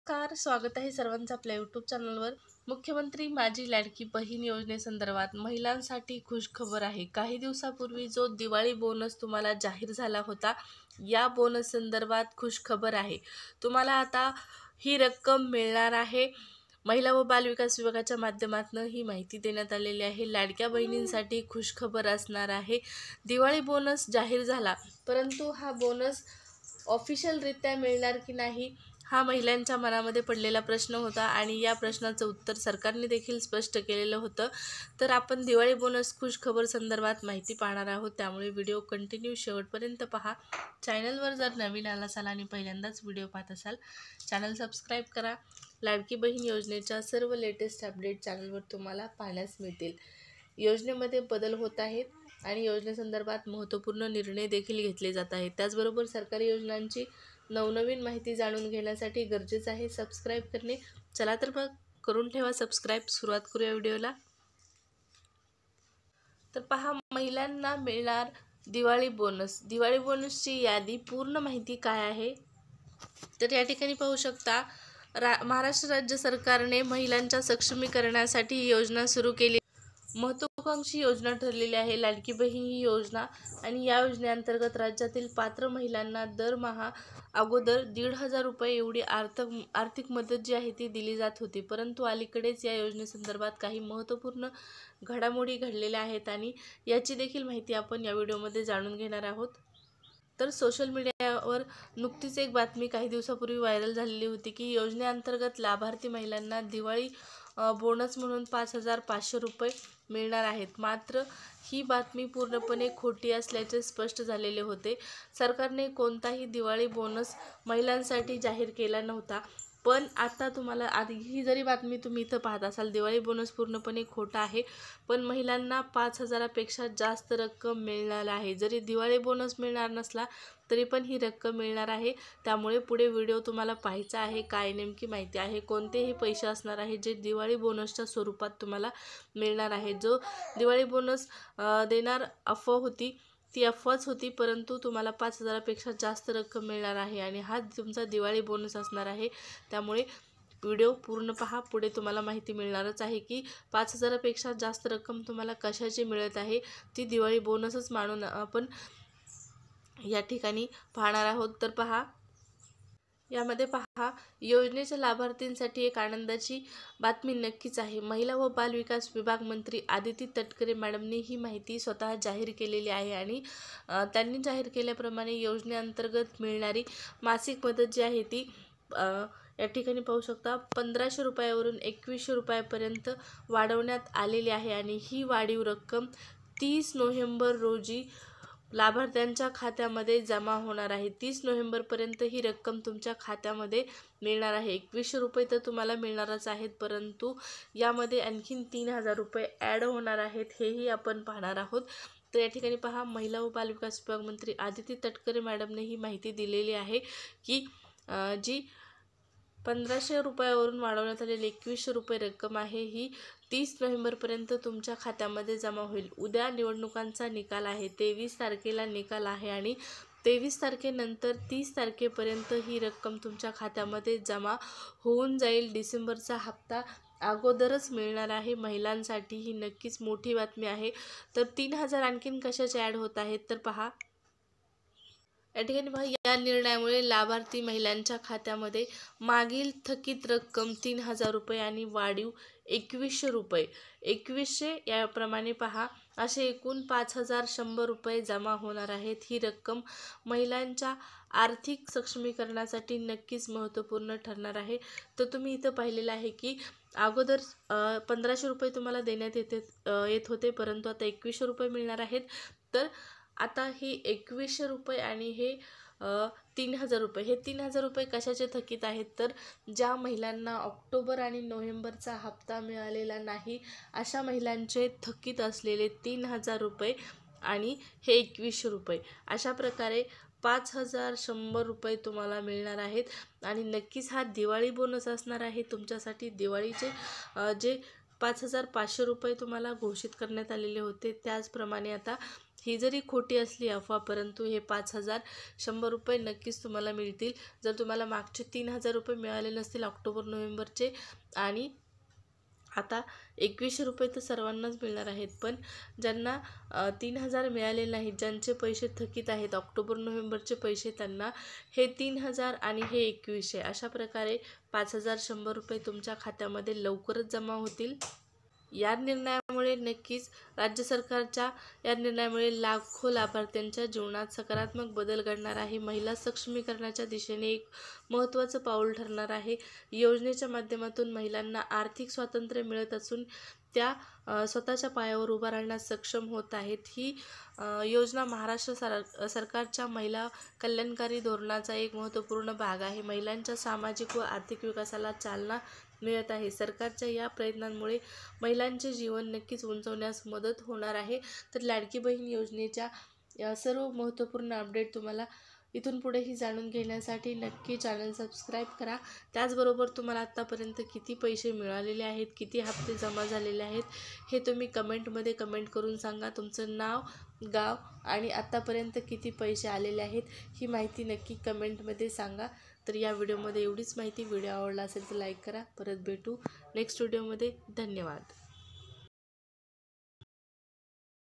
नमस्कार, स्वागत आहे सर्वांचं आपल्या यूट्यूब चॅनलवर। मुख्यमंत्री माझी लाडकी बहीण योजनेसंदर्भात महिलांसाठी खुशखबर आहे। काही दिवसापूर्वी जो दिवाळी बोनस तुम्हाला जाहीर झाला होता, या बोनस संदर्भात खुशखबर आहे। तुम्हाला आता ही रक्कम मिळणार आहे। महिला व बालविकास विभागाच्या माध्यमातून ही माहिती देण्यात आलेली आहे। लाडक्या बहिणींसाठी खुशखबर असणार आहे। दिवाळी बोनस जाहीर झाला, परंतु हा बोनस ऑफिशियलरित्या मिळणार की नाही, हा महिलांच्या मनामध्ये पडलेला प्रश्न होता आणि या प्रश्नाचं उत्तर सरकारने देखील स्पष्ट केलेलं होतं। तर आपण दिवाळी बोनस खुशखबर संदर्भात माहिती पाहणार आहोत, त्यामुळे व्हिडिओ कंटिन्यू शेवटपर्यंत पहा। चॅनलवर जर नवीन आला असाल आणि पहिल्यांदाच व्हिडिओ पाहत असाल, चॅनल सबस्क्राईब करा। लाडकी बहीण योजनेच्या सर्व लेटेस्ट अपडेट चॅनलवर तुम्हाला पाहण्यास मिळतील। योजनेमध्ये बदल होत आहेत आणि योजनेसंदर्भात महत्त्वपूर्ण निर्णय देखील घेतले जात आहेत। त्याचबरोबर सरकारी योजनांची नवनवीन माहिती जाणून घेण्यासाठी गरजेचं आहे सबस्क्राईब करणे। चला तर मग करून ठेवा सबस्क्राईब। सुरुवात करूया व्हिडिओला। तर पहा, महिलांना मिळणार दिवाळी बोनस। दिवाळी बोनसची यादी पूर्ण माहिती काय आहे, तर या ठिकाणी पाहू शकता। महाराष्ट्र राज्य सरकारने महिलांच्या सक्षमीकरणासाठी ही योजना सुरू केली। महत्त्वाकांक्षी योजना ठरलेली आहे लाडकी बहीण ही योजना, आणि या योजनेअंतर्गत राज्यातील पात्र महिलांना दरमहा अगोदर 1,500 रुपये एवढी आर्थिक मदत जी आहे ती दिली जात होती। परंतु अलीकडेच या योजनेसंदर्भात काही महत्त्वपूर्ण घडामोडी घडलेल्या आहेत आणि याची देखील माहिती आपण या व्हिडिओमध्ये जाणून घेणार आहोत। तर सोशल मीडियावर नुकतीच एक बातमी काही दिवसापूर्वी व्हायरल झालेली होती की योजनेअंतर्गत लाभार्थी महिलांना दिवाळी बोनस म्हणून 5,500 रुपये मिळणार आहेत। मात्र ही बातमी पूर्णपणे खोटी असल्याचे स्पष्ट झालेले होते। सरकारने कोणताही दिवाळी बोनस महिलांसाठी जाहीर केला नव्हता। पण आता तुम्हाला आधी ही जरी बातमी तुम्ही इथं पाहत असाल, दिवाळी बोनस पूर्णपणे खोटा आहे, पण महिलांना 5,000पेक्षा जास्त रक्कम मिळणार आहे। जरी दिवाळी बोनस मिळणार नसला तरी पण ही रक्कम मिळणार आहे। त्यामुळे पुढे व्हिडिओ तुम्हाला पाहायचा आहे, काय नेमकी माहिती आहे, कोणतेही पैसे असणार आहे जे दिवाळी बोनसच्या स्वरूपात तुम्हाला मिळणार आहे। जो दिवाळी बोनस देणार अफवा होती, ती अफवाच होती, परंतु तुम्हाला 5,000पेक्षा जास्त रक्कम मिळणार आहे आणि हा तुमचा दिवाळी बोनस असणार आहे। त्यामुळे व्हिडिओ पूर्ण पहा, पुढे तुम्हाला माहिती मिळणारच आहे की 5,000पेक्षा जास्त रक्कम तुम्हाला कशाची मिळत आहे, ती दिवाळी बोनसच मानून आपण या ठिकाणी पाहणार आहोत। तर पहा, यामध्ये पहा, योजनेच्या लाभार्थींसाठी एक आनंदाची बातमी नक्कीच आहे। महिला व बालविकास विभाग मंत्री आदिती तटकरे मॅडमने ही माहिती स्वतः जाहीर केलेली आहे आणि त्यांनी जाहीर केल्याप्रमाणे योजनेअंतर्गत मिळणारी मासिक मदत जी आहे ती या ठिकाणी पाहू शकता 1,500 रुपयावरून 2,100 रुपयापर्यंत वाढवण्यात आलेली आहे आणि ही वाढीव रक्कम 30 नोव्हेंबर रोजी लाभार्थ्यांच्या खात्यामध्ये जमा होणार आहे। 30 नोव्हेंबरपर्यंत ही रक्कम तुमच्या खात्यामध्ये मिळणार आहे। 2,100 रुपये तर तुम्हाला मिळणारच आहेत, परंतु यामध्ये आणखीन 3,000 रुपये ॲड होणार आहेत, हेही आपण पाहणार आहोत। तर या ठिकाणी पहा, महिला व बालविकास विभाग मंत्री आदिती तटकरे मॅडमने ही माहिती दिलेली आहे की जी 1,500 रुपयावरून वाढवण्यात आलेली 2,100 रुपये रक्कम आहे, ही 30 नोव्हेंबरपर्यंत तुमच्या खात्यामध्ये जमा होईल। उद्या निवडणुकांचा निकाल आहे, 23 तारखेला निकाल आहे आणि 23 तारखेनंतर 30 तारखेपर्यंत ही रक्कम तुमच्या खात्यामध्ये जमा होऊन जाईल। डिसेंबरचा हप्ता अगोदरच मिळणार आहे। महिलांसाठी ही नक्कीच मोठी बातमी आहे। तर 3,000 आणखीन कशाचे ॲड होत आहेत, तर पहा, या ठिकाणी पहा, या निर्णयामुळे लाभार्थी महिलांच्या खात्यामध्ये मागील थकीत रक्कम 3,000 रुपये आणि वाढीव 2,100 रुपये 2,100 याप्रमाणे पहा, असे एकूण 5,100 रुपये जमा होणार आहेत। ही रक्कम महिलांच्या आर्थिक सक्षमीकरणासाठी नक्कीच महत्त्वपूर्ण ठरणार आहे। तर तुम्ही इथं पाहिलेलं आहे की अगोदर 1,500 रुपये तुम्हाला देण्यात येत होते, परंतु आता 2,100 रुपये मिळणार आहेत। तर आता हे 2,100 रुपये आणि हे 3,000 रुपये, हे 3,000 रुपये कशाचे थकीत आहेत, तर ज्या महिलांना ऑक्टोबर आणि नोव्हेंबरचा हप्ता मिळालेला नाही, अशा महिलांचे थकीत असलेले 3,000 रुपये आणि हे 2,100 रुपये, अशा प्रकारे 5,100 रुपये तुम्हाला मिळणार आहेत। आणि नक्कीच हा दिवाळी बोनस असणार आहे तुमच्यासाठी। दिवाळीचे जे 5,500 रुपये तुम्हाला घोषित करण्यात आलेले होते, त्याचप्रमाणे आता ही जरी खोटी असली अफवा, परंतु हे 5,100 रुपये नक्कीच तुम्हाला मिळतील. जर तुम्हाला मागचे 3,000 रुपये मिळाले नसतील ऑक्टोबर नोव्हेंबरचे, आणि आता 2100 रुपये तर सर्वांनाच मिळणार आहेत, पण ज्यांना 3,000 मिळाले नाहीत, ज्यांचे पैसे थकीत आहेत ऑक्टोबर नोव्हेंबरचे पैसे, त्यांना हे 3,000 आणि हे 2100 अशा प्रकारे 5,100 रुपये तुमच्या खात्यामध्ये लवकरच जमा होतील. या निर्णयामुळे नक्कीच राज्य सरकारच्या या निर्णयामुळे लाखो लाभार्थ्यांच्या जीवनात सकारात्मक बदल घडणार आहे. महिला सक्षमीकरणाच्या दिशेने एक महत्त्वाचं पाऊल ठरणार आहे. योजनेच्या माध्यमातून महिलांना आर्थिक स्वातंत्र्य मिळत असून त्या स्वतःच्या पायावर उभा राहण्यास सक्षम होत आहेत. ही योजना महाराष्ट्र सरकारच्या महिला कल्याणकारी धोरणाचा एक महत्त्वपूर्ण भाग आहे. महिलांच्या सामाजिक व आर्थिक विकासाला चालना मिळत आहे. सरकारच्या या प्रयत्नांमुळे महिलांचे जीवन नक्कीच उंचवण्यास मदत होणार आहे. तर लाडकी बहीण योजनेच्या या सर्व महत्त्वपूर्ण अपडेट तुम्हाला इथून पुढेही जाणून घेण्यासाठी नक्की चॅनल सबस्क्राईब करा. त्याचबरोबर तुम्हाला आत्तापर्यंत किती पैसे मिळालेले आहेत, किती हप्ते जमा झालेले आहेत, हे तुम्ही कमेंटमध्ये कमेंट करून सांगा. तुमचं नाव, गाव आणि आत्तापर्यंत किती पैसे आलेले आहेत ही माहिती नक्की कमेंटमध्ये सांगा. तर या व्हिडिओमध्ये एवढीच माहिती. व्हिडिओ आवडला असेल तर लाईक करा. परत भेटू नेक्स्ट व्हिडिओमध्ये. धन्यवाद.